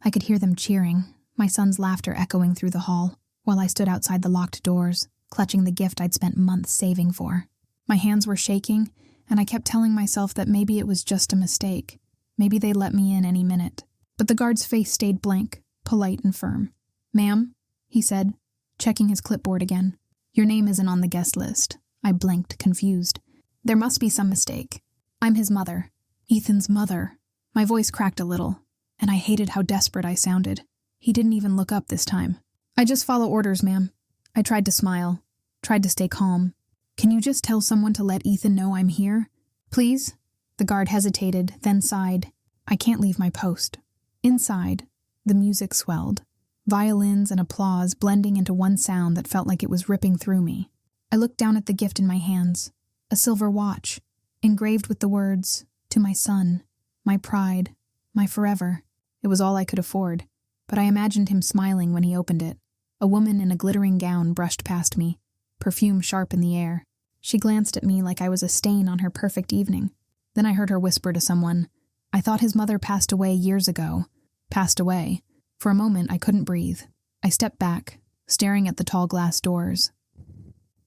I could hear them cheering, my son's laughter echoing through the hall, while I stood outside the locked doors, clutching the gift I'd spent months saving for. My hands were shaking, and I kept telling myself that maybe it was just a mistake. Maybe they'd let me in any minute. But the guard's face stayed blank, polite and firm. "Ma'am," he said, checking his clipboard again. "Your name isn't on the guest list." I blinked, confused. There must be some mistake. I'm his mother. Ethan's mother. My voice cracked a little, and I hated how desperate I sounded. He didn't even look up this time. "I just follow orders, ma'am." I tried to smile, tried to stay calm. "Can you just tell someone to let Ethan know I'm here? Please?" The guard hesitated, then sighed. "I can't leave my post." Inside, the music swelled, violins and applause blending into one sound that felt like it was ripping through me. I looked down at the gift in my hands, a silver watch, engraved with the words, "To my son, my pride, my forever." It was all I could afford, but I imagined him smiling when he opened it. A woman in a glittering gown brushed past me, perfume sharp in the air. She glanced at me like I was a stain on her perfect evening. Then I heard her whisper to someone, "I thought his mother passed away years ago." Passed away. For a moment, I couldn't breathe. I stepped back, staring at the tall glass doors.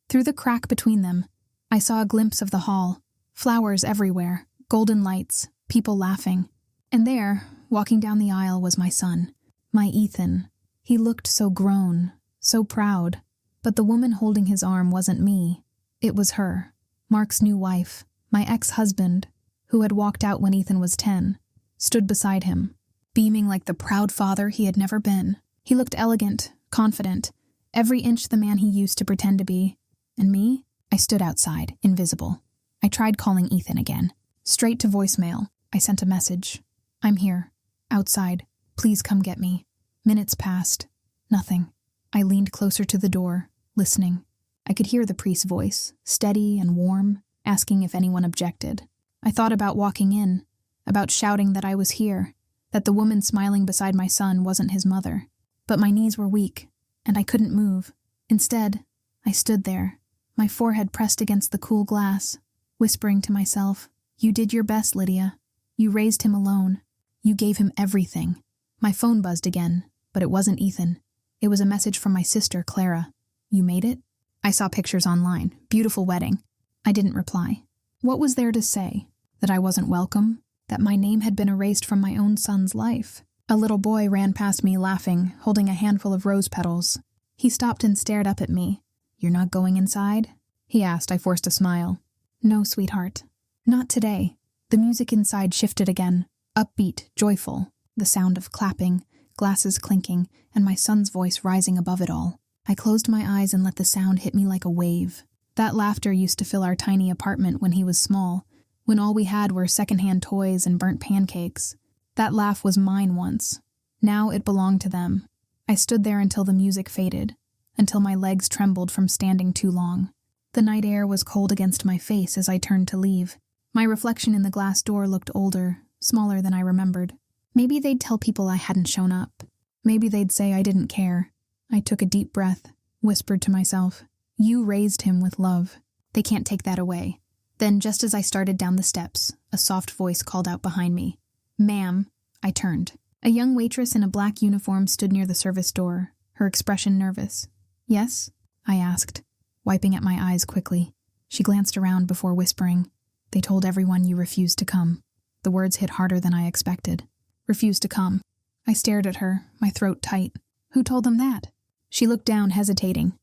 Through the crack between them, I saw a glimpse of the hall, flowers everywhere, golden lights, people laughing. And there, walking down the aisle, was my son, my Ethan. He looked so grown, so proud. But the woman holding his arm wasn't me. It was her, Mark's new wife, my ex-husband, who had walked out when Ethan was 10, stood beside him, beaming like the proud father he had never been. He looked elegant, confident, every inch the man he used to pretend to be. And me? I stood outside, invisible. I tried calling Ethan again. Straight to voicemail, I sent a message. "I'm here. Outside. Please come get me." Minutes passed. Nothing. I leaned closer to the door, listening. I could hear the priest's voice, steady and warm, asking if anyone objected. I thought about walking in, about shouting that I was here, that the woman smiling beside my son wasn't his mother. But my knees were weak, and I couldn't move. Instead, I stood there, my forehead pressed against the cool glass, whispering to myself, "You did your best, Lydia. You raised him alone. You gave him everything." My phone buzzed again, but it wasn't Ethan. It was a message from my sister, Clara. "You made it?" I saw pictures online. Beautiful wedding. I didn't reply. What was there to say? That I wasn't welcome? That my name had been erased from my own son's life? A little boy ran past me laughing, holding a handful of rose petals. He stopped and stared up at me. "You're not going inside?" he asked. I forced a smile. "No, sweetheart. Not today." The music inside shifted again, upbeat, joyful, the sound of clapping, glasses clinking, and my son's voice rising above it all. I closed my eyes and let the sound hit me like a wave. That laughter used to fill our tiny apartment when he was small, when all we had were secondhand toys and burnt pancakes. That laugh was mine once. Now it belonged to them. I stood there until the music faded, until my legs trembled from standing too long. The night air was cold against my face as I turned to leave. My reflection in the glass door looked older, smaller than I remembered. Maybe they'd tell people I hadn't shown up. Maybe they'd say I didn't care. I took a deep breath, whispered to myself, "You raised him with love. They can't take that away." Then, just as I started down the steps, a soft voice called out behind me. "Ma'am." I turned. A young waitress in a black uniform stood near the service door, her expression nervous. "Yes?" I asked, wiping at my eyes quickly. She glanced around before whispering, "They told everyone you refused to come." The words hit harder than I expected. "Refused to come." I stared at her, my throat tight. "Who told them that?" She looked down, hesitating.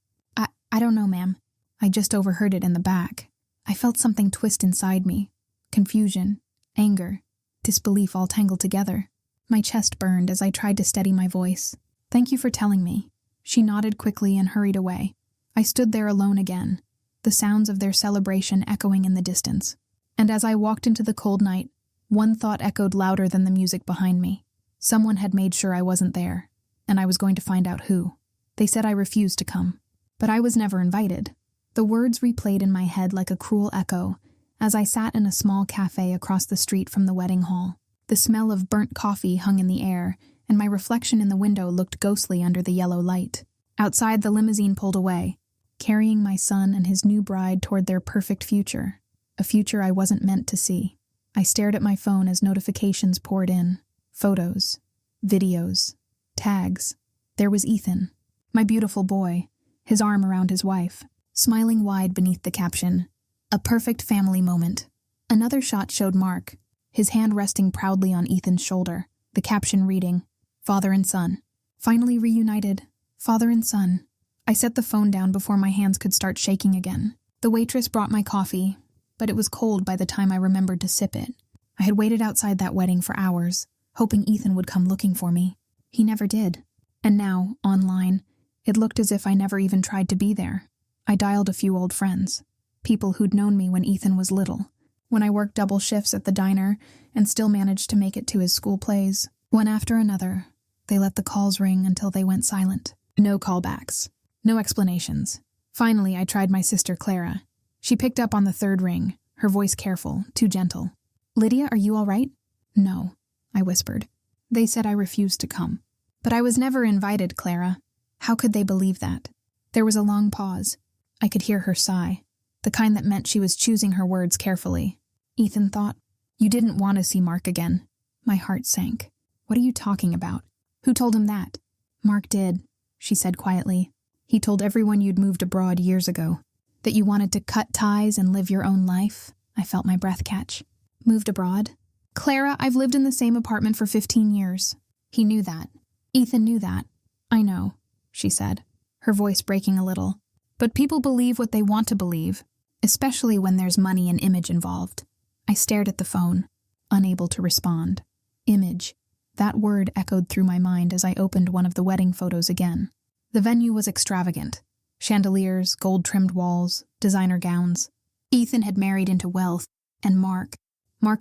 I don't know, ma'am. I just overheard it in the back." I felt something twist inside me. Confusion, anger, disbelief all tangled together. My chest burned as I tried to steady my voice. "Thank you for telling me." She nodded quickly and hurried away. I stood there alone again, the sounds of their celebration echoing in the distance. And as I walked into the cold night, one thought echoed louder than the music behind me. Someone had made sure I wasn't there, and I was going to find out who. They said I refused to come, but I was never invited. The words replayed in my head like a cruel echo as I sat in a small cafe across the street from the wedding hall. The smell of burnt coffee hung in the air, and my reflection in the window looked ghostly under the yellow light. Outside, the limousine pulled away, carrying my son and his new bride toward their perfect future, a future I wasn't meant to see. I stared at my phone as notifications poured in. Photos, videos, tags. There was Ethan, my beautiful boy, his arm around his wife, smiling wide beneath the caption, "A perfect family moment." Another shot showed Mark, his hand resting proudly on Ethan's shoulder, the caption reading, "Father and son. Finally reunited, father and son." I set the phone down before my hands could start shaking again. The waitress brought my coffee, but it was cold by the time I remembered to sip it. I had waited outside that wedding for hours, hoping Ethan would come looking for me. He never did. And now, online, it looked as if I never even tried to be there. I dialed a few old friends, people who'd known me when Ethan was little, when I worked double shifts at the diner and still managed to make it to his school plays. One after another, they let the calls ring until they went silent. No callbacks. No explanations. Finally, I tried my sister Clara. She picked up on the third ring, her voice careful, too gentle. "Lydia, are you all right?" "No," I whispered. "They said I refused to come." "But I was never invited, Clara." How could they believe that? There was a long pause. I could hear her sigh, the kind that meant she was choosing her words carefully. Ethan thought, "You didn't want to see Mark again." My heart sank. "What are you talking about? Who told him that?" "Mark did," she said quietly. "He told everyone you'd moved abroad years ago, that you wanted to cut ties and live your own life." I felt my breath catch. "Moved abroad?" "Clara, I've lived in the same apartment for 15 years. He knew that. Ethan knew that." "I know," she said, her voice breaking a little. "But people believe what they want to believe, especially when there's money and image involved." I stared at the phone, unable to respond. Image. That word echoed through my mind as I opened one of the wedding photos again. The venue was extravagant. Chandeliers, gold-trimmed walls, designer gowns. Ethan had married into wealth, and Mark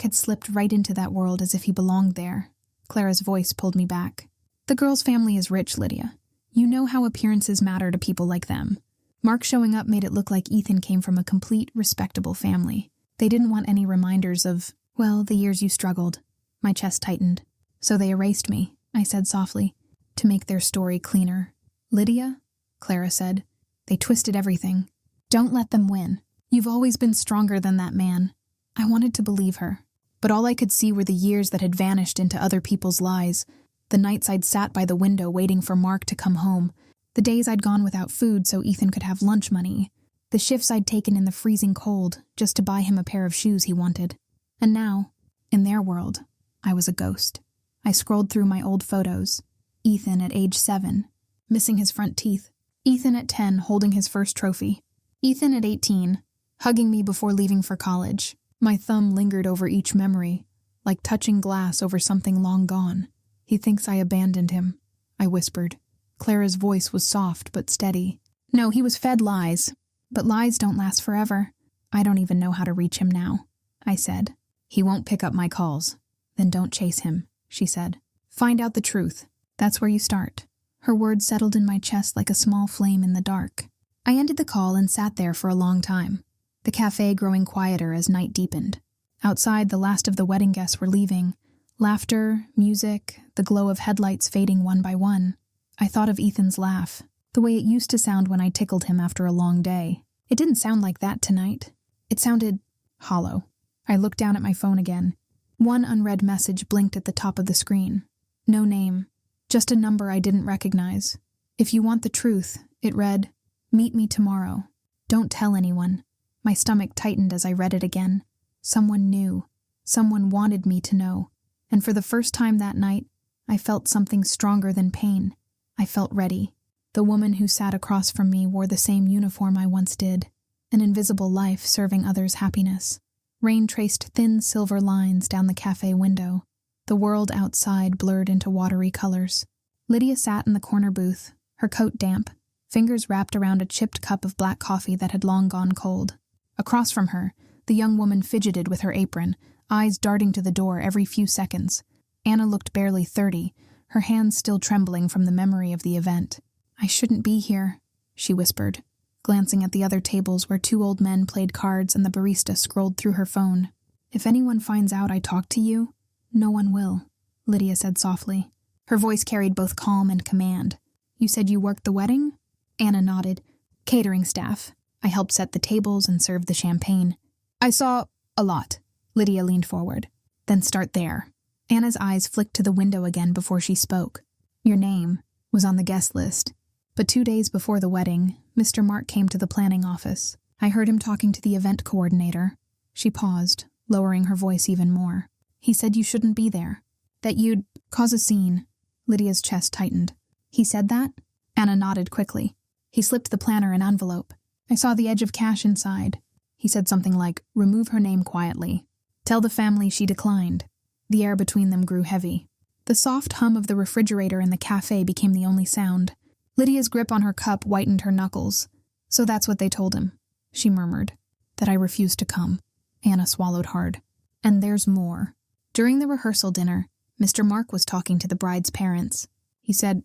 had slipped right into that world as if he belonged there. Clara's voice pulled me back. "The girl's family is rich, Lydia. You know how appearances matter to people like them. Mark showing up made it look like Ethan came from a complete, respectable family. They didn't want any reminders of, well, the years you struggled." My chest tightened. "So they erased me," I said softly, "to make their story cleaner." "Lydia," Clara said, "they twisted everything. Don't let them win. You've always been stronger than that man." I wanted to believe her, but all I could see were the years that had vanished into other people's lies, the nights I'd sat by the window waiting for Mark to come home, the days I'd gone without food so Ethan could have lunch money, the shifts I'd taken in the freezing cold just to buy him a pair of shoes he wanted. And now, in their world, I was a ghost. I scrolled through my old photos. Ethan at age 7, missing his front teeth. Ethan at 10, holding his first trophy. Ethan at 18, hugging me before leaving for college. My thumb lingered over each memory, like touching glass over something long gone. "He thinks I abandoned him," I whispered. Clara's voice was soft but steady. "No, he was fed lies, but lies don't last forever. I don't even know how to reach him now," I said. "He won't pick up my calls." "Then don't chase him," she said. "Find out the truth. That's where you start." Her words settled in my chest like a small flame in the dark. I ended the call and sat there for a long time, the cafe growing quieter as night deepened. Outside, the last of the wedding guests were leaving. Laughter, music, the glow of headlights fading one by one. I thought of Ethan's laugh, the way it used to sound when I tickled him after a long day. It didn't sound like that tonight. It sounded hollow. I looked down at my phone again. One unread message blinked at the top of the screen. No name, just a number I didn't recognize. "If you want the truth," it read, "meet me tomorrow. Don't tell anyone." My stomach tightened as I read it again. Someone knew. Someone wanted me to know. And for the first time that night, I felt something stronger than pain. I felt ready. The woman who sat across from me wore the same uniform I once did, an invisible life serving others' happiness. Rain traced thin silver lines down the cafe window. The world outside blurred into watery colors. Lydia sat in the corner booth, her coat damp, fingers wrapped around a chipped cup of black coffee that had long gone cold. Across from her, the young woman fidgeted with her apron, eyes darting to the door every few seconds. Anna looked barely 30, her hands still trembling from the memory of the event. "I shouldn't be here," she whispered, glancing at the other tables where 2 old men played cards and the barista scrolled through her phone. "If anyone finds out I talked to you, no one will," Lydia said softly. Her voice carried both calm and command. "You said you worked the wedding?" Anna nodded. "Catering staff. I helped set the tables and served the champagne." "I saw a lot." Lydia leaned forward. "Then start there." Anna's eyes flicked to the window again before she spoke. Your name was on the guest list. But 2 days before the wedding, Mr. Mark came to the planning office. I heard him talking to the event coordinator. She paused, lowering her voice even more. He said you shouldn't be there. That you'd cause a scene. Lydia's chest tightened. He said that? Anna nodded quickly. He slipped the planner an envelope. I saw the edge of cash inside. He said something like, remove her name quietly. Tell the family she declined. The air between them grew heavy. The soft hum of the refrigerator in the cafe became the only sound. Lydia's grip on her cup whitened her knuckles. So that's what they told him, she murmured. That I refused to come. Anna swallowed hard. And there's more. During the rehearsal dinner, Mr. Mark was talking to the bride's parents. He said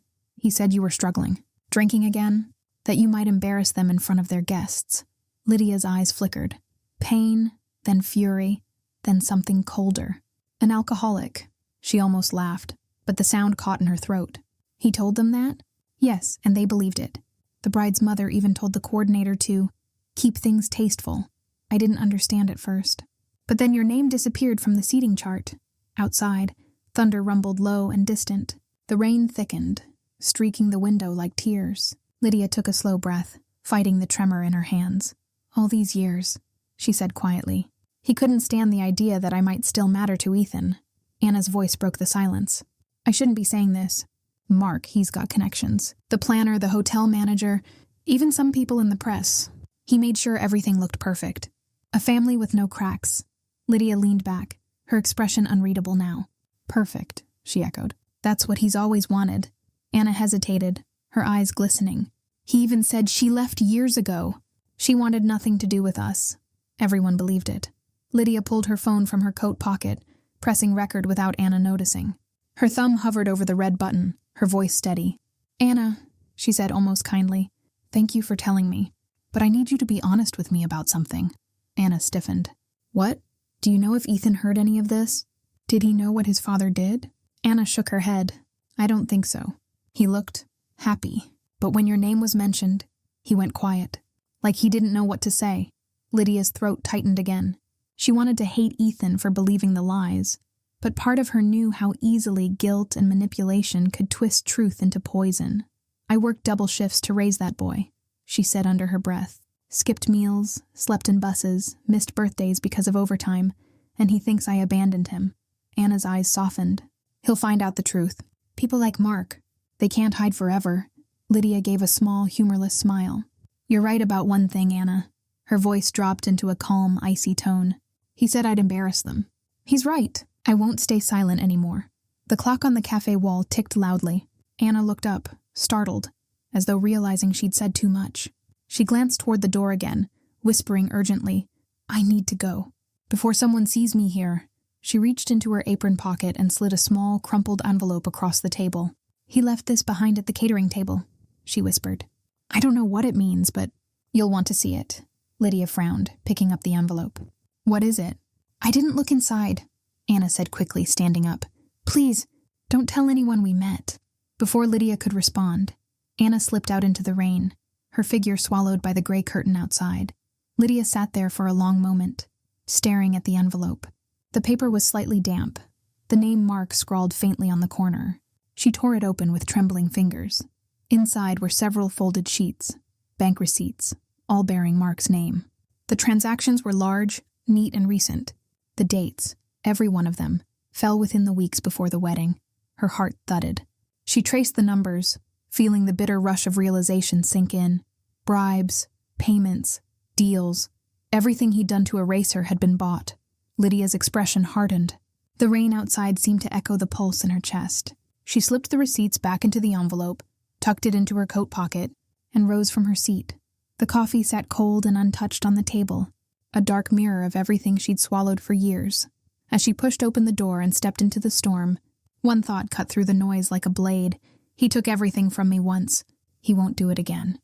you were struggling. Drinking again? That you might embarrass them in front of their guests. Lydia's eyes flickered. Pain, then fury, then something colder. An alcoholic. She almost laughed, but the sound caught in her throat. He told them that? Yes, and they believed it. The bride's mother even told the coordinator to keep things tasteful. I didn't understand at first. But then your name disappeared from the seating chart. Outside, thunder rumbled low and distant. The rain thickened, streaking the window like tears. Lydia took a slow breath, fighting the tremor in her hands. All these years, she said quietly. He couldn't stand the idea that I might still matter to Ethan. Anna's voice broke the silence. I shouldn't be saying this. Mark, he's got connections. The planner, the hotel manager, even some people in the press. He made sure everything looked perfect. A family with no cracks. Lydia leaned back, her expression unreadable now. Perfect, she echoed. That's what he's always wanted. Anna hesitated, her eyes glistening. He even said she left years ago. She wanted nothing to do with us. Everyone believed it. Lydia pulled her phone from her coat pocket, pressing record without Anna noticing. Her thumb hovered over the red button, her voice steady. Anna, she said almost kindly, thank you for telling me, but I need you to be honest with me about something. Anna stiffened. What? Do you know if Ethan heard any of this? Did he know what his father did? Anna shook her head. I don't think so. He looked happy, but when your name was mentioned, he went quiet, like he didn't know what to say. Lydia's throat tightened again. She wanted to hate Ethan for believing the lies, but part of her knew how easily guilt and manipulation could twist truth into poison. I worked double shifts to raise that boy, she said under her breath. Skipped meals, slept in buses, missed birthdays because of overtime, and he thinks I abandoned him. Anna's eyes softened. He'll find out the truth. People like Mark, they can't hide forever. Lydia gave a small, humorless smile. You're right about one thing, Anna. Her voice dropped into a calm, icy tone. He said I'd embarrass them. He's right. I won't stay silent anymore. The clock on the cafe wall ticked loudly. Anna looked up, startled, as though realizing she'd said too much. She glanced toward the door again, whispering urgently, I need to go. Before someone sees me here. She reached into her apron pocket and slid a small, crumpled envelope across the table. He left this behind at the catering table, she whispered. I don't know what it means, but you'll want to see it. Lydia frowned, picking up the envelope. What is it? I didn't look inside, Anna said quickly, standing up. Please, don't tell anyone we met. Before Lydia could respond, Anna slipped out into the rain, her figure swallowed by the gray curtain outside. Lydia sat there for a long moment, staring at the envelope. The paper was slightly damp, the name Mark scrawled faintly on the corner. She tore it open with trembling fingers. Inside were several folded sheets, bank receipts, all bearing Mark's name. The transactions were large, neat, and recent. The dates, every one of them, fell within the weeks before the wedding. Her heart thudded. She traced the numbers, feeling the bitter rush of realization sink in. Bribes, payments, deals. Everything he'd done to erase her had been bought. Lydia's expression hardened. The rain outside seemed to echo the pulse in her chest. She slipped the receipts back into the envelope, tucked it into her coat pocket, and rose from her seat. The coffee sat cold and untouched on the table, a dark mirror of everything she'd swallowed for years. As she pushed open the door and stepped into the storm, one thought cut through the noise like a blade. He took everything from me once. He won't do it again.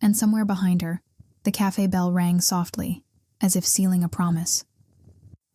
And somewhere behind her, the cafe bell rang softly, as if sealing a promise.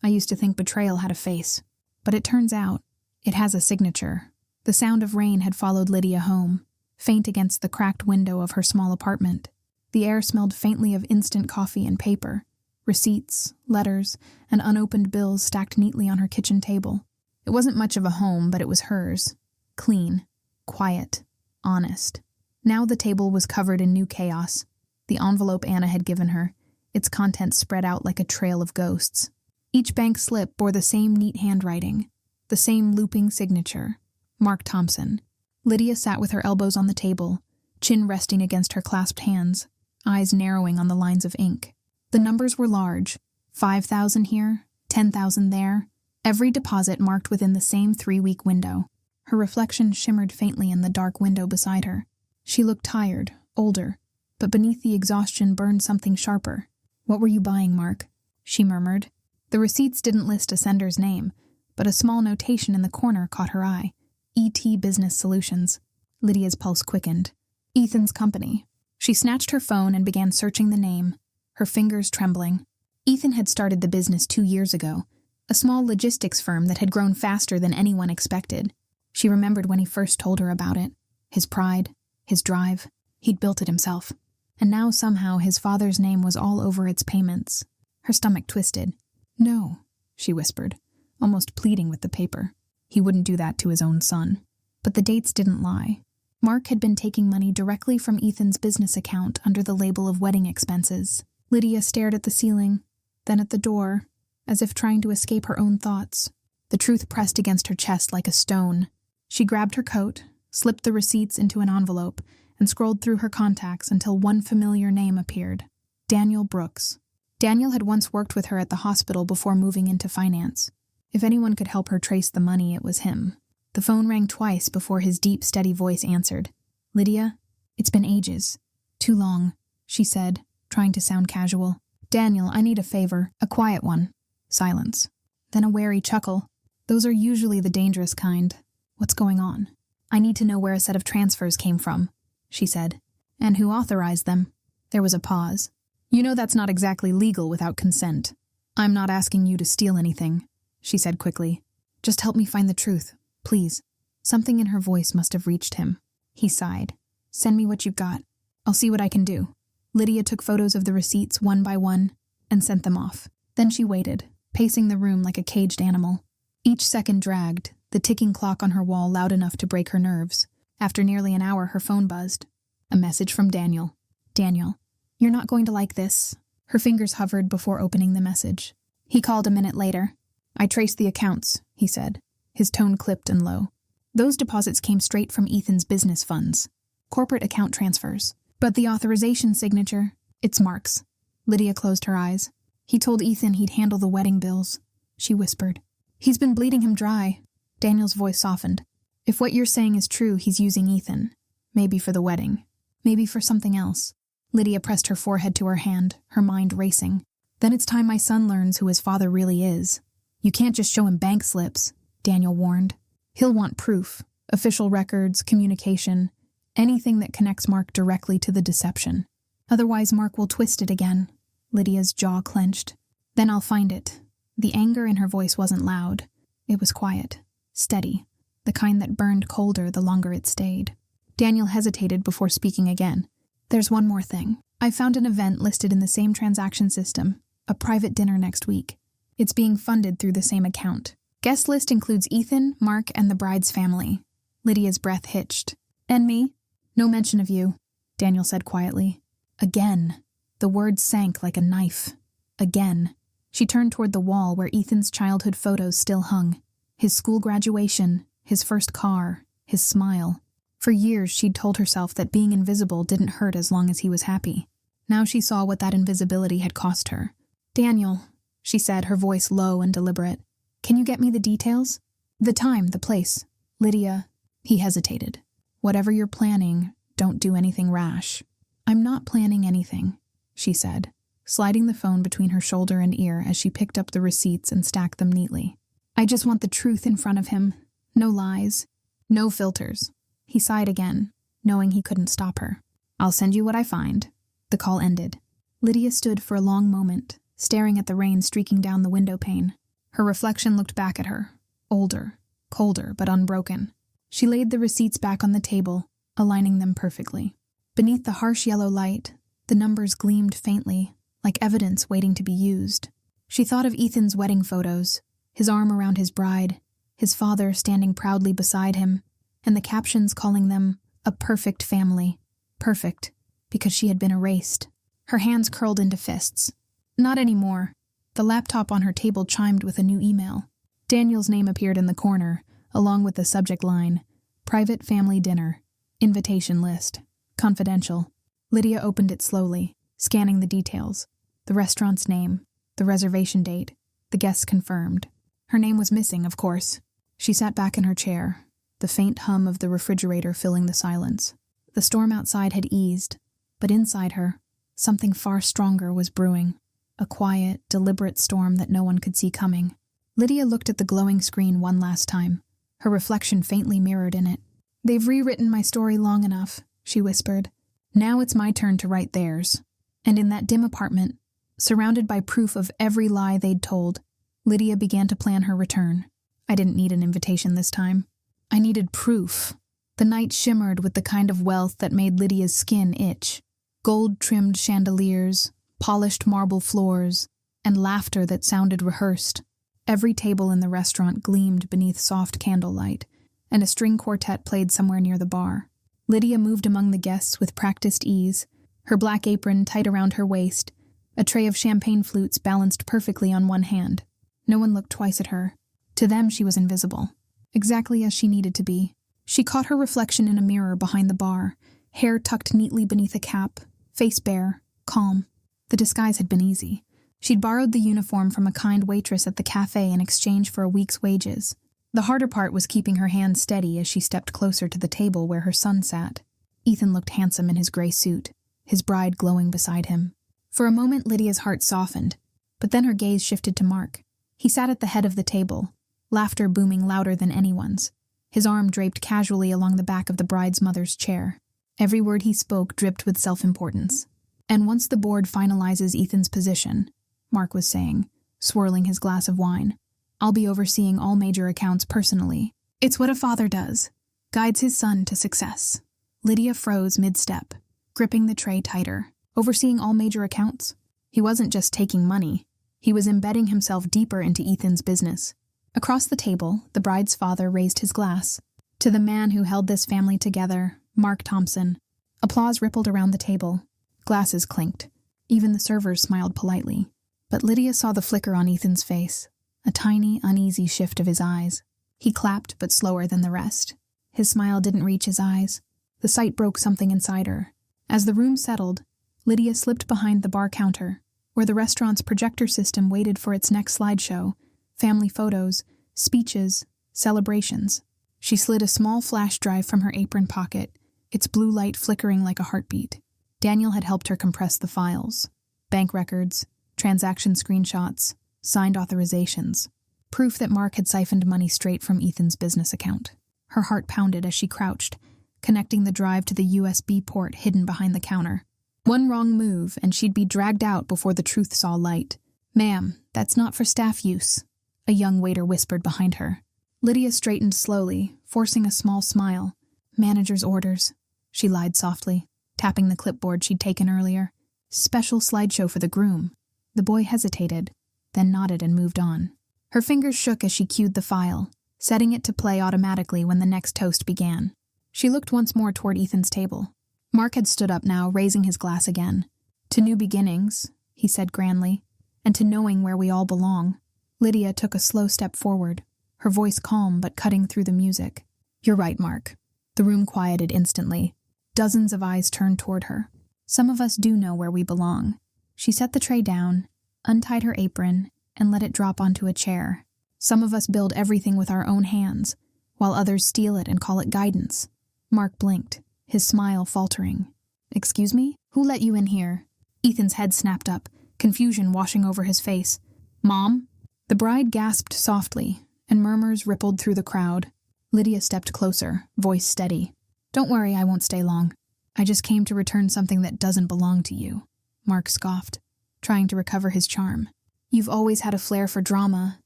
I used to think betrayal had a face, but it turns out it has a signature. The sound of rain had followed Lydia home, faint against the cracked window of her small apartment. The air smelled faintly of instant coffee and paper, receipts, letters, and unopened bills stacked neatly on her kitchen table. It wasn't much of a home, but it was hers. Clean, quiet, honest. Now the table was covered in new chaos. The envelope Anna had given her, its contents spread out like a trail of ghosts. Each bank slip bore the same neat handwriting, the same looping signature. Mark Thompson. Lydia sat with her elbows on the table, chin resting against her clasped hands, eyes narrowing on the lines of ink. The numbers were large, 5,000 here, 10,000 there, every deposit marked within the same 3-week window. Her reflection shimmered faintly in the dark window beside her. She looked tired, older, but beneath the exhaustion burned something sharper. "What were you buying, Mark?" she murmured. The receipts didn't list a sender's name, but a small notation in the corner caught her eye. ET Business Solutions. Lydia's pulse quickened. Ethan's company. She snatched her phone and began searching the name, her fingers trembling. Ethan had started the business 2 years ago, a small logistics firm that had grown faster than anyone expected. She remembered when he first told her about it. His pride, his drive. He'd built it himself. And now somehow his father's name was all over its payments. Her stomach twisted. "No," she whispered, almost pleading with the paper. He wouldn't do that to his own son. But the dates didn't lie. Mark had been taking money directly from Ethan's business account under the label of wedding expenses. Lydia stared at the ceiling, then at the door, as if trying to escape her own thoughts. The truth pressed against her chest like a stone. She grabbed her coat, slipped the receipts into an envelope, and scrolled through her contacts until one familiar name appeared. Daniel Brooks. Daniel had once worked with her at the hospital before moving into finance. If anyone could help her trace the money, it was him. The phone rang twice before his deep, steady voice answered. "Lydia, it's been ages. Too long," she said, trying to sound casual. "Daniel, I need a favor, a quiet one." Silence. Then a wary chuckle. "Those are usually the dangerous kind. What's going on?" "I need to know where a set of transfers came from," she said. "And who authorized them." There was a pause. "You know that's not exactly legal without consent. I'm not asking you to steal anything," she said quickly. "Just help me find the truth, please." Something in her voice must have reached him. He sighed. "Send me what you've got. I'll see what I can do." Lydia took photos of the receipts one by one and sent them off. Then she waited, pacing the room like a caged animal. Each second dragged, the ticking clock on her wall loud enough to break her nerves. After nearly an hour, her phone buzzed. A message from Daniel. "Daniel, you're not going to like this." Her fingers hovered before opening the message. He called a minute later. "I traced the accounts," he said, his tone clipped and low. "Those deposits came straight from Ethan's business funds. Corporate account transfers. But the authorization signature, it's Mark's." Lydia closed her eyes. "He told Ethan he'd handle the wedding bills," she whispered. "He's been bleeding him dry." Daniel's voice softened. "If what you're saying is true, he's using Ethan. Maybe for the wedding. Maybe for something else." Lydia pressed her forehead to her hand, her mind racing. "Then it's time my son learns who his father really is." "You can't just show him bank slips," Daniel warned. "He'll want proof, official records, communication, anything that connects Mark directly to the deception. Otherwise, Mark will twist it again." Lydia's jaw clenched. "Then I'll find it." The anger in her voice wasn't loud. It was quiet, steady, the kind that burned colder the longer it stayed. Daniel hesitated before speaking again. "There's one more thing. I found an event listed in the same transaction system, a private dinner next week. It's being funded through the same account. Guest list includes Ethan, Mark, and the bride's family." Lydia's breath hitched. "And me? No mention of you," Daniel said quietly. Again. The words sank like a knife. Again. She turned toward the wall where Ethan's childhood photos still hung. His school graduation, his first car, his smile. For years she'd told herself that being invisible didn't hurt as long as he was happy. Now she saw what that invisibility had cost her. "Daniel," she said, her voice low and deliberate. "Can you get me the details? The time, the place." "Lydia," he hesitated. "Whatever you're planning, don't do anything rash." "I'm not planning anything," she said, sliding the phone between her shoulder and ear as she picked up the receipts and stacked them neatly. "I just want the truth in front of him. No lies. No filters." He sighed again, knowing he couldn't stop her. "I'll send you what I find." The call ended. Lydia stood for a long moment, staring at the rain streaking down the window pane. Her reflection looked back at her, older, colder, but unbroken. She laid the receipts back on the table, aligning them perfectly. Beneath the harsh yellow light, the numbers gleamed faintly, like evidence waiting to be used. She thought of Ethan's wedding photos, his arm around his bride, his father standing proudly beside him, and the captions calling them a perfect family. Perfect, because she had been erased. Her hands curled into fists. Not anymore. The laptop on her table chimed with a new email. Daniel's name appeared in the corner, along with the subject line, Private Family Dinner, Invitation List, Confidential. Lydia opened it slowly, scanning the details. The restaurant's name, the reservation date, the guests confirmed. Her name was missing, of course. She sat back in her chair, the faint hum of the refrigerator filling the silence. The storm outside had eased, but inside her, something far stronger was brewing. A quiet, deliberate storm that no one could see coming. Lydia looked at the glowing screen one last time, her reflection faintly mirrored in it. "They've rewritten my story long enough," she whispered. "Now it's my turn to write theirs." And in that dim apartment, surrounded by proof of every lie they'd told, Lydia began to plan her return. I didn't need an invitation this time. I needed proof. The night shimmered with the kind of wealth that made Lydia's skin itch. Gold-trimmed chandeliers, polished marble floors, and laughter that sounded rehearsed. Every table in the restaurant gleamed beneath soft candlelight, and a string quartet played somewhere near the bar. Lydia moved among the guests with practiced ease, her black apron tight around her waist, a tray of champagne flutes balanced perfectly on one hand. No one looked twice at her. To them she was invisible, exactly as she needed to be. She caught her reflection in a mirror behind the bar, hair tucked neatly beneath a cap, face bare, calm. The disguise had been easy. She'd borrowed the uniform from a kind waitress at the cafe in exchange for a week's wages. The harder part was keeping her hands steady as she stepped closer to the table where her son sat. Ethan looked handsome in his gray suit, his bride glowing beside him. For a moment Lydia's heart softened, but then her gaze shifted to Mark. He sat at the head of the table, laughter booming louder than anyone's, his arm draped casually along the back of the bride's mother's chair. Every word he spoke dripped with self-importance. "And once the board finalizes Ethan's position," Mark was saying, swirling his glass of wine, "I'll be overseeing all major accounts personally. It's what a father does, guides his son to success." Lydia froze mid-step, gripping the tray tighter. Overseeing all major accounts? He wasn't just taking money. He was embedding himself deeper into Ethan's business. Across the table, the bride's father raised his glass. "To the man who held this family together, Mark Thompson." Applause rippled around the table. Glasses clinked. Even the servers smiled politely. But Lydia saw the flicker on Ethan's face, a tiny, uneasy shift of his eyes. He clapped, but slower than the rest. His smile didn't reach his eyes. The sight broke something inside her. As the room settled, Lydia slipped behind the bar counter, where the restaurant's projector system waited for its next slideshow, family photos, speeches, celebrations. She slid a small flash drive from her apron pocket, its blue light flickering like a heartbeat. Daniel had helped her compress the files. Bank records, transaction screenshots, signed authorizations. Proof that Mark had siphoned money straight from Ethan's business account. Her heart pounded as she crouched, connecting the drive to the USB port hidden behind the counter. One wrong move, and she'd be dragged out before the truth saw light. "Ma'am, that's not for staff use," a young waiter whispered behind her. Lydia straightened slowly, forcing a small smile. "Manager's orders," she lied softly, tapping the clipboard she'd taken earlier. "Special slideshow for the groom." The boy hesitated, then nodded and moved on. Her fingers shook as she cued the file, setting it to play automatically when the next toast began. She looked once more toward Ethan's table. Mark had stood up now, raising his glass again. "To new beginnings," he said grandly, "and to knowing where we all belong." Lydia took a slow step forward, her voice calm but cutting through the music. "You're right, Mark." The room quieted instantly. Dozens of eyes turned toward her. "Some of us do know where we belong." She set the tray down, untied her apron, and let it drop onto a chair. "Some of us build everything with our own hands, while others steal it and call it guidance." Mark blinked, his smile faltering. "Excuse me? Who let you in here?" Ethan's head snapped up, confusion washing over his face. "Mom?" The bride gasped softly, and murmurs rippled through the crowd. Lydia stepped closer, voice steady. "Don't worry, I won't stay long. I just came to return something that doesn't belong to you." Mark scoffed, trying to recover his charm. "You've always had a flair for drama.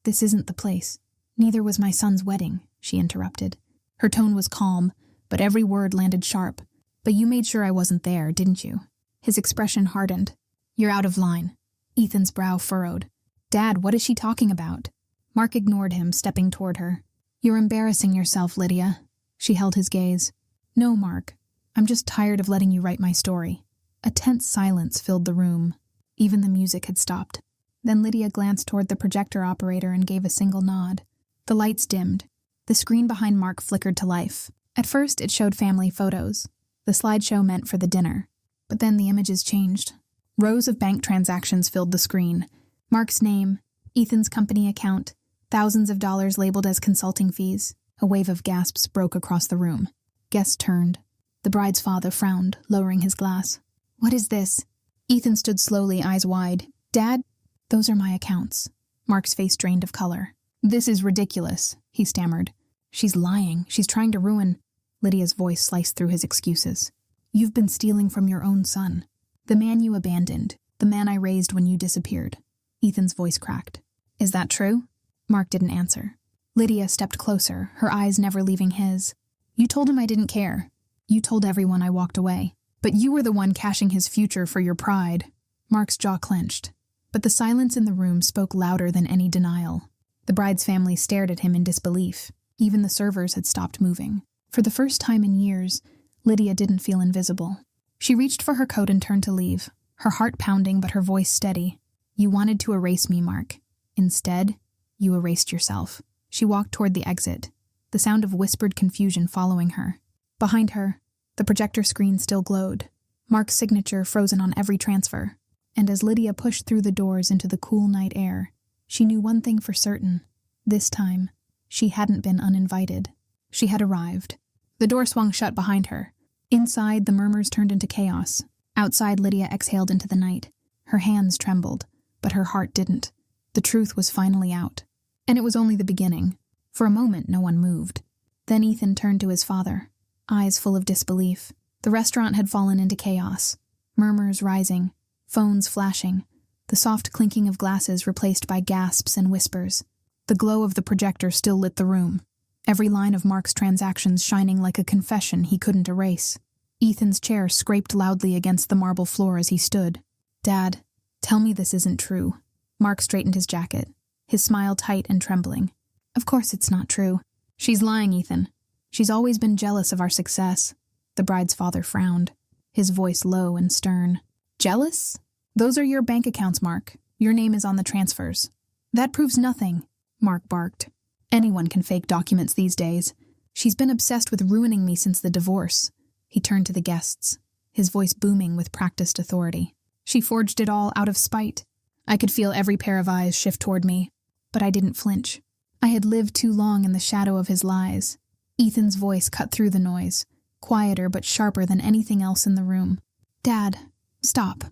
This isn't the place." "Neither was my son's wedding," she interrupted. Her tone was calm, but every word landed sharp. "But you made sure I wasn't there, didn't you?" His expression hardened. "You're out of line." Ethan's brow furrowed. "Dad, what is she talking about?" Mark ignored him, stepping toward her. You're embarrassing yourself, Lydia. She held his gaze. No, Mark. I'm just tired of letting you write my story. A tense silence filled the room. Even the music had stopped. Then Lydia glanced toward the projector operator and gave a single nod. The lights dimmed. The screen behind Mark flickered to life. At first, it showed family photos. The slideshow meant for the dinner. But then the images changed. Rows of bank transactions filled the screen. Mark's name, Ethan's company account, thousands of dollars labeled as consulting fees. A wave of gasps broke across the room. Guests turned. The bride's father frowned, lowering his glass. What is this? Ethan stood slowly, eyes wide. Dad? Those are my accounts. Mark's face drained of color. This is ridiculous, he stammered. She's lying. She's trying to ruin... Lydia's voice sliced through his excuses. You've been stealing from your own son. The man you abandoned. The man I raised when you disappeared. Ethan's voice cracked. Is that true? Mark didn't answer. Lydia stepped closer, her eyes never leaving his. You told him I didn't care. You told everyone I walked away. But you were the one cashing his future for your pride. Mark's jaw clenched. But the silence in the room spoke louder than any denial. The bride's family stared at him in disbelief. Even the servers had stopped moving. For the first time in years, Lydia didn't feel invisible. She reached for her coat and turned to leave, her heart pounding but her voice steady. You wanted to erase me, Mark. Instead, you erased yourself. She walked toward the exit, the sound of whispered confusion following her. Behind her, the projector screen still glowed, Mark's signature frozen on every transfer. And as Lydia pushed through the doors into the cool night air, she knew one thing for certain. This time, she hadn't been uninvited. She had arrived. The door swung shut behind her. Inside, the murmurs turned into chaos. Outside, Lydia exhaled into the night. Her hands trembled, but her heart didn't. The truth was finally out. And it was only the beginning. For a moment, no one moved. Then Ethan turned to his father, eyes full of disbelief. The restaurant had fallen into chaos. Murmurs rising, phones flashing, the soft clinking of glasses replaced by gasps and whispers. The glow of the projector still lit the room. Every line of Mark's transactions shining like a confession he couldn't erase. Ethan's chair scraped loudly against the marble floor as he stood. Dad, tell me this isn't true. Mark straightened his jacket, his smile tight and trembling. Of course it's not true. She's lying, Ethan. She's always been jealous of our success. The bride's father frowned, his voice low and stern. Jealous? Those are your bank accounts, Mark. Your name is on the transfers. That proves nothing, Mark barked. Anyone can fake documents these days. She's been obsessed with ruining me since the divorce. He turned to the guests, his voice booming with practiced authority. She forged it all out of spite. I could feel every pair of eyes shift toward me, but I didn't flinch. I had lived too long in the shadow of his lies. Ethan's voice cut through the noise, quieter but sharper than anything else in the room. Dad, stop.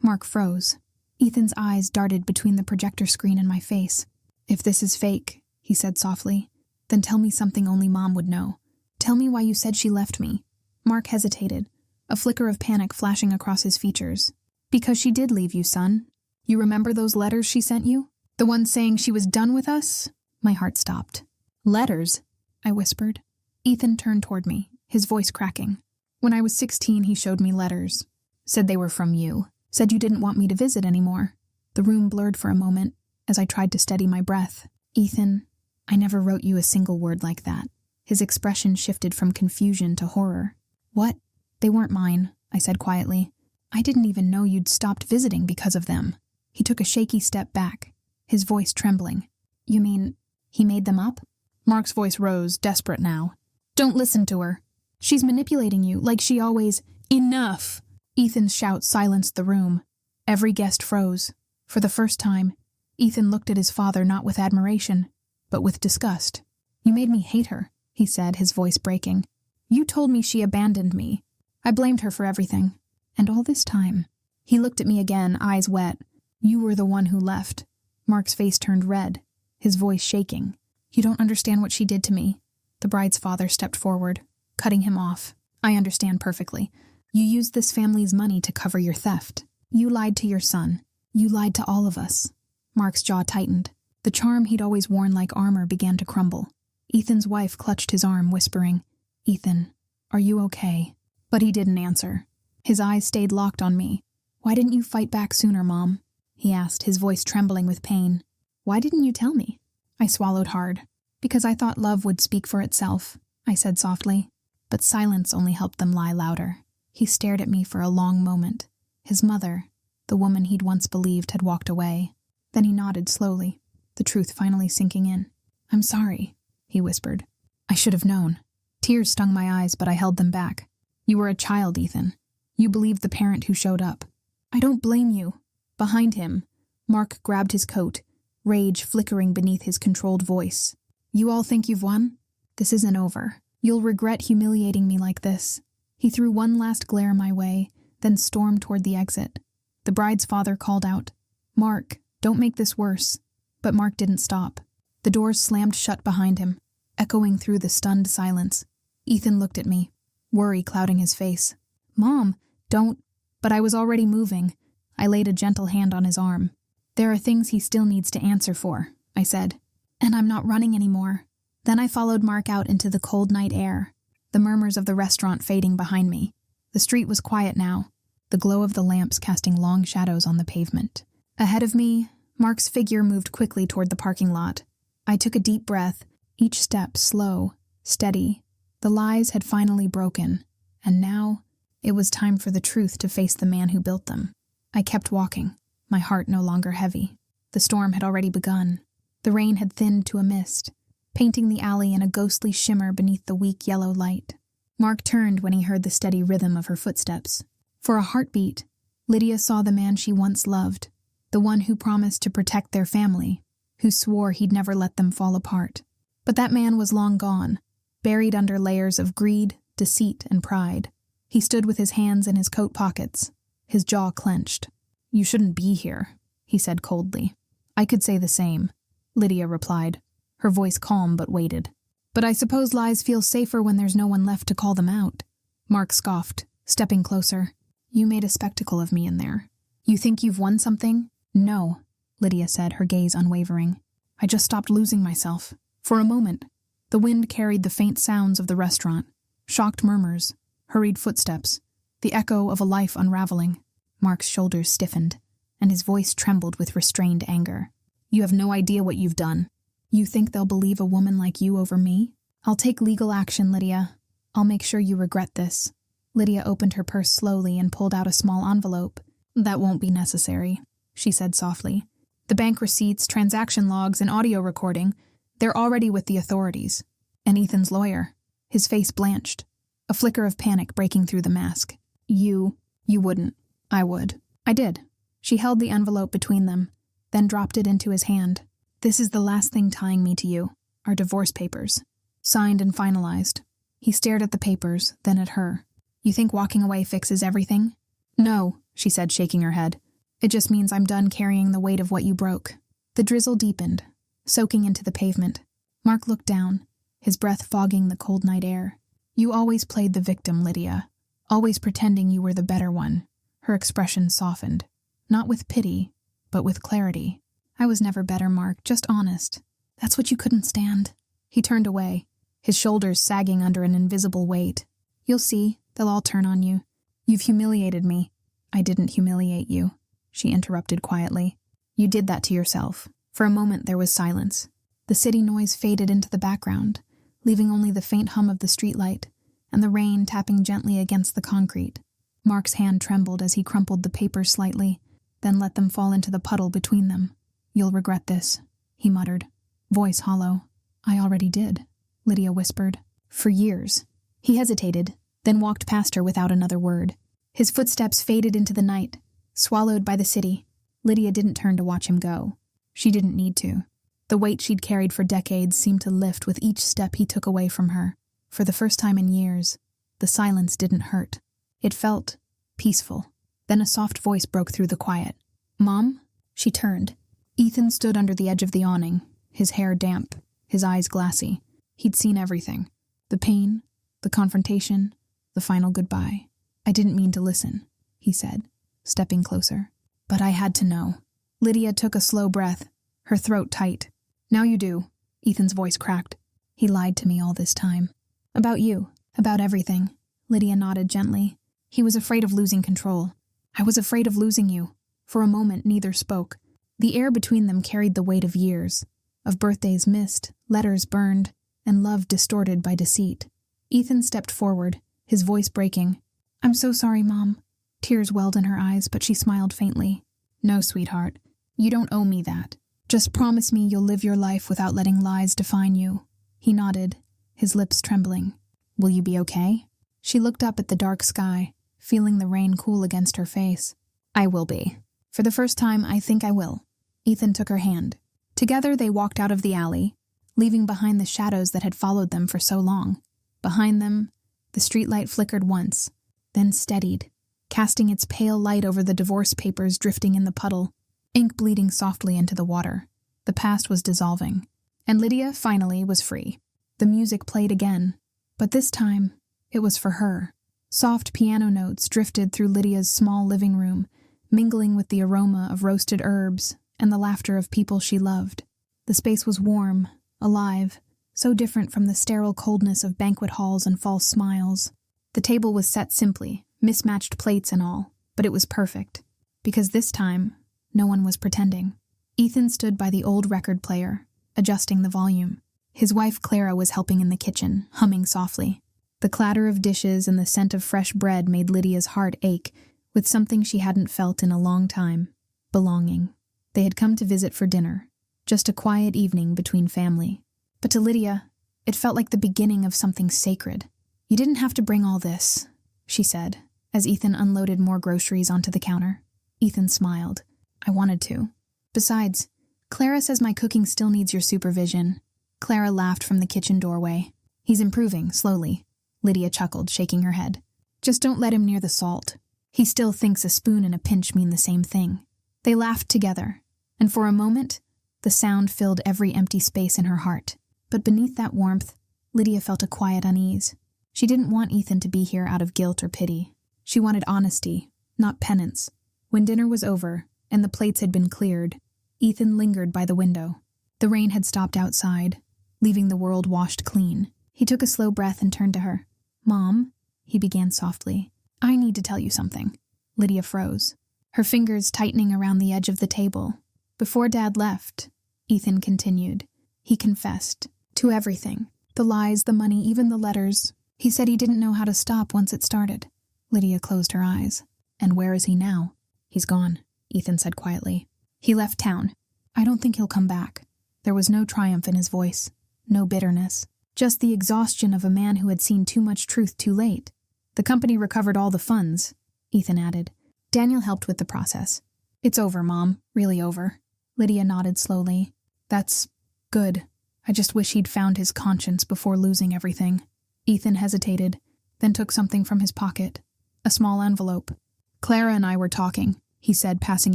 Mark froze. Ethan's eyes darted between the projector screen and my face. If this is fake, he said softly, then tell me something only Mom would know. Tell me why you said she left me. Mark hesitated, a flicker of panic flashing across his features. Because she did leave you, son. You remember those letters she sent you? The ones saying she was done with us? My heart stopped. Letters? I whispered. Ethan turned toward me, his voice cracking. When I was 16, he showed me letters. Said they were from you. Said you didn't want me to visit anymore. The room blurred for a moment as I tried to steady my breath. Ethan, I never wrote you a single word like that. His expression shifted from confusion to horror. What? They weren't mine, I said quietly. I didn't even know you'd stopped visiting because of them. He took a shaky step back, his voice trembling. You mean, he made them up? Mark's voice rose, desperate now. Don't listen to her. She's manipulating you, like she always... Enough! Ethan's shout silenced the room. Every guest froze. For the first time, Ethan looked at his father not with admiration, but with disgust. You made me hate her, he said, his voice breaking. You told me she abandoned me. I blamed her for everything. And all this time... He looked at me again, eyes wet. You were the one who left. Mark's face turned red, his voice shaking. You don't understand what she did to me. The bride's father stepped forward, cutting him off. I understand perfectly. You used this family's money to cover your theft. You lied to your son. You lied to all of us. Mark's jaw tightened. The charm he'd always worn like armor began to crumble. Ethan's wife clutched his arm, whispering, Ethan, are you okay? But he didn't answer. His eyes stayed locked on me. Why didn't you fight back sooner, Mom? He asked, his voice trembling with pain. Why didn't you tell me? I swallowed hard. Because I thought love would speak for itself, I said softly. But silence only helped them lie louder. He stared at me for a long moment. His mother, the woman he'd once believed, had walked away. Then he nodded slowly, the truth finally sinking in. "I'm sorry," he whispered. "I should have known." Tears stung my eyes, but I held them back. "You were a child, Ethan. You believed the parent who showed up." "I don't blame you." Behind him, Mark grabbed his coat, rage flickering beneath his controlled voice. "You all think you've won? This isn't over. You'll regret humiliating me like this." He threw one last glare my way, then stormed toward the exit. The bride's father called out, "Mark, don't make this worse." But Mark didn't stop. The doors slammed shut behind him, echoing through the stunned silence. Ethan looked at me, worry clouding his face. "Mom, don't..." But I was already moving. I laid a gentle hand on his arm. "There are things he still needs to answer for," I said. "And I'm not running anymore." Then I followed Mark out into the cold night air, the murmurs of the restaurant fading behind me. The street was quiet now, the glow of the lamps casting long shadows on the pavement. Ahead of me, Mark's figure moved quickly toward the parking lot. I took a deep breath, each step slow, steady. The lies had finally broken, and now it was time for the truth to face the man who built them. I kept walking, my heart no longer heavy. The storm had already begun. The rain had thinned to a mist, painting the alley in a ghostly shimmer beneath the weak yellow light. Mark turned when he heard the steady rhythm of her footsteps. For a heartbeat, Lydia saw the man she once loved, the one who promised to protect their family, who swore he'd never let them fall apart. But that man was long gone, buried under layers of greed, deceit, and pride. He stood with his hands in his coat pockets, his jaw clenched. "You shouldn't be here," he said coldly. "I could say the same," Lydia replied, her voice calm but weighted. "But I suppose lies feel safer when there's no one left to call them out." Mark scoffed, stepping closer. "You made a spectacle of me in there. You think you've won something?" "No," Lydia said, her gaze unwavering. "I just stopped losing myself. For a moment." The wind carried the faint sounds of the restaurant, shocked murmurs, hurried footsteps, the echo of a life unraveling. Mark's shoulders stiffened, and his voice trembled with restrained anger. "You have no idea what you've done. You think they'll believe a woman like you over me? I'll take legal action, Lydia. I'll make sure you regret this." Lydia opened her purse slowly and pulled out a small envelope. "That won't be necessary," she said softly. "The bank receipts, transaction logs, and audio recording, they're already with the authorities. And Ethan's lawyer." His face blanched, a flicker of panic breaking through the mask. You wouldn't." "I would." "I did." She held the envelope between them, then dropped it into his hand. "This is the last thing tying me to you, our divorce papers. Signed and finalized." He stared at the papers, then at her. "You think walking away fixes everything?" "No," she said, shaking her head. "It just means I'm done carrying the weight of what you broke." The drizzle deepened, soaking into the pavement. Mark looked down, his breath fogging the cold night air. "You always played the victim, Lydia. Always pretending you were the better one." Her expression softened, not with pity, but with clarity. "I was never better, Mark, just honest. That's what you couldn't stand." He turned away, his shoulders sagging under an invisible weight. "You'll see, they'll all turn on you. You've humiliated me." "I didn't humiliate you," she interrupted quietly. "You did that to yourself." For a moment there was silence. The city noise faded into the background, leaving only the faint hum of the streetlight and the rain tapping gently against the concrete. Mark's hand trembled as he crumpled the papers slightly, then let them fall into the puddle between them. "You'll regret this," he muttered, voice hollow. "I already did," Lydia whispered. "For years." He hesitated, then walked past her without another word. His footsteps faded into the night, swallowed by the city. Lydia didn't turn to watch him go. She didn't need to. The weight she'd carried for decades seemed to lift with each step he took away from her. For the first time in years, the silence didn't hurt. It felt peaceful. Then a soft voice broke through the quiet. "Mom?" She turned. Ethan stood under the edge of the awning, his hair damp, his eyes glassy. He'd seen everything. The pain, the confrontation, the final goodbye. "I didn't mean to listen," he said, stepping closer. "But I had to know." Lydia took a slow breath, her throat tight. "Now you do," Ethan's voice cracked. "He lied to me all this time." "About you, about everything." Lydia nodded gently. "He was afraid of losing control. I was afraid of losing you." For a moment neither spoke. The air between them carried the weight of years, of birthdays missed, letters burned, and love distorted by deceit. Ethan stepped forward, his voice breaking. "I'm so sorry, Mom." Tears welled in her eyes, but she smiled faintly. "No, sweetheart. You don't owe me that. Just promise me you'll live your life without letting lies define you." He nodded, his lips trembling. "Will you be okay?" She looked up at the dark sky, feeling the rain cool against her face. "I will be. For the first time, I think I will." Ethan took her hand. Together they walked out of the alley, leaving behind the shadows that had followed them for so long. Behind them, the streetlight flickered once, then steadied, casting its pale light over the divorce papers drifting in the puddle, ink bleeding softly into the water. The past was dissolving, and Lydia, finally, was free. The music played again, but this time, it was for her. Soft piano notes drifted through Lydia's small living room, mingling with the aroma of roasted herbs and the laughter of people she loved. The space was warm, alive, so different from the sterile coldness of banquet halls and false smiles. The table was set simply, mismatched plates and all, but it was perfect, because this time, no one was pretending. Ethan stood by the old record player, adjusting the volume. His wife Clara was helping in the kitchen, humming softly. The clatter of dishes and the scent of fresh bread made Lydia's heart ache with something she hadn't felt in a long time: belonging. They had come to visit for dinner, just a quiet evening between family. But to Lydia, it felt like the beginning of something sacred. "You didn't have to bring all this," she said, as Ethan unloaded more groceries onto the counter. Ethan smiled. "I wanted to. Besides, Clara says my cooking still needs your supervision." Clara laughed from the kitchen doorway. "He's improving, slowly." Lydia chuckled, shaking her head. "Just don't let him near the salt. He still thinks a spoon and a pinch mean the same thing." They laughed together, and for a moment, the sound filled every empty space in her heart. But beneath that warmth, Lydia felt a quiet unease. She didn't want Ethan to be here out of guilt or pity. She wanted honesty, not penance. When dinner was over, and the plates had been cleared, Ethan lingered by the window. The rain had stopped outside, leaving the world washed clean. He took a slow breath and turned to her. "Mom," he began softly, "I need to tell you something." Lydia froze, her fingers tightening around the edge of the table. "Before Dad left," Ethan continued, "he confessed to everything. The lies, the money, even the letters. He said he didn't know how to stop once it started." Lydia closed her eyes. "And where is he now?" "He's gone," Ethan said quietly. "He left town. I don't think he'll come back." There was no triumph in his voice, no bitterness, just the exhaustion of a man who had seen too much truth too late. "The company recovered all the funds," Ethan added. "Daniel helped with the process. It's over, Mom, really over." Lydia nodded slowly. "That's good. I just wish he'd found his conscience before losing everything." Ethan hesitated, then took something from his pocket, a small envelope. "Clara and I were talking," he said, passing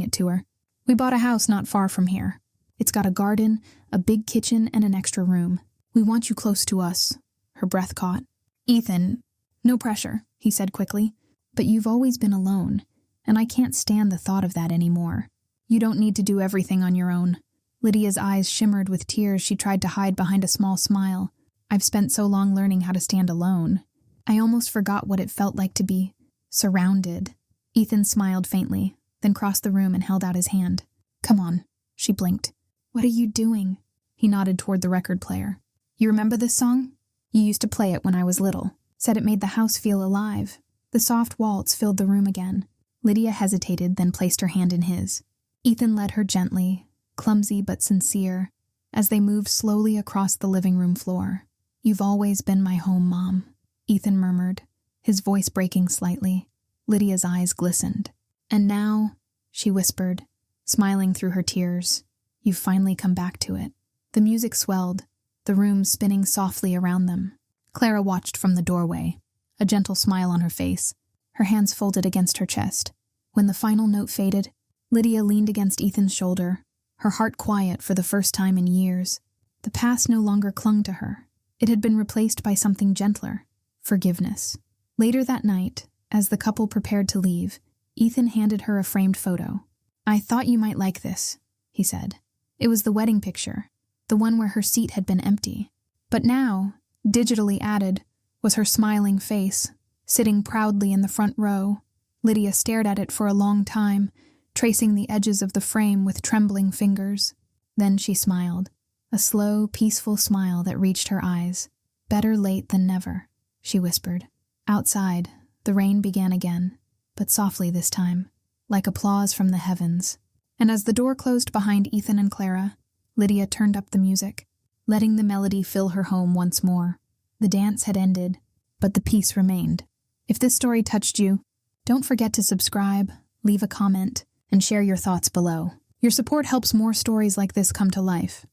it to her. "We bought a house not far from here. It's got a garden, a big kitchen, and an extra room. We want you close to us." Her breath caught. "Ethan, no pressure," he said quickly. "But you've always been alone, and I can't stand the thought of that anymore. You don't need to do everything on your own." Lydia's eyes shimmered with tears she tried to hide behind a small smile. "I've spent so long learning how to stand alone. I almost forgot what it felt like to be surrounded." Ethan smiled faintly, then crossed the room and held out his hand. "Come on," she blinked. "What are you doing?" He nodded toward the record player. "You remember this song? You used to play it when I was little. Said it made the house feel alive." The soft waltz filled the room again. Lydia hesitated, then placed her hand in his. Ethan led her gently, clumsy but sincere, as they moved slowly across the living room floor. "You've always been my home, Mom," Ethan murmured, his voice breaking slightly. Lydia's eyes glistened. "And now," she whispered, smiling through her tears, "you've finally come back to it." The music swelled, the room spinning softly around them. Clara watched from the doorway, a gentle smile on her face, her hands folded against her chest. When the final note faded, Lydia leaned against Ethan's shoulder, her heart quiet for the first time in years. The past no longer clung to her. It had been replaced by something gentler: forgiveness. Later that night, as the couple prepared to leave, Ethan handed her a framed photo. "I thought you might like this," he said. It was the wedding picture, the one where her seat had been empty. But now, digitally added, was her smiling face, sitting proudly in the front row. Lydia stared at it for a long time, tracing the edges of the frame with trembling fingers. Then she smiled, a slow, peaceful smile that reached her eyes. "Better late than never," she whispered. Outside, the rain began again, but softly this time, like applause from the heavens. And as the door closed behind Ethan and Clara, Lydia turned up the music, letting the melody fill her home once more. The dance had ended, but the peace remained. If this story touched you, don't forget to subscribe, leave a comment, and share your thoughts below. Your support helps more stories like this come to life.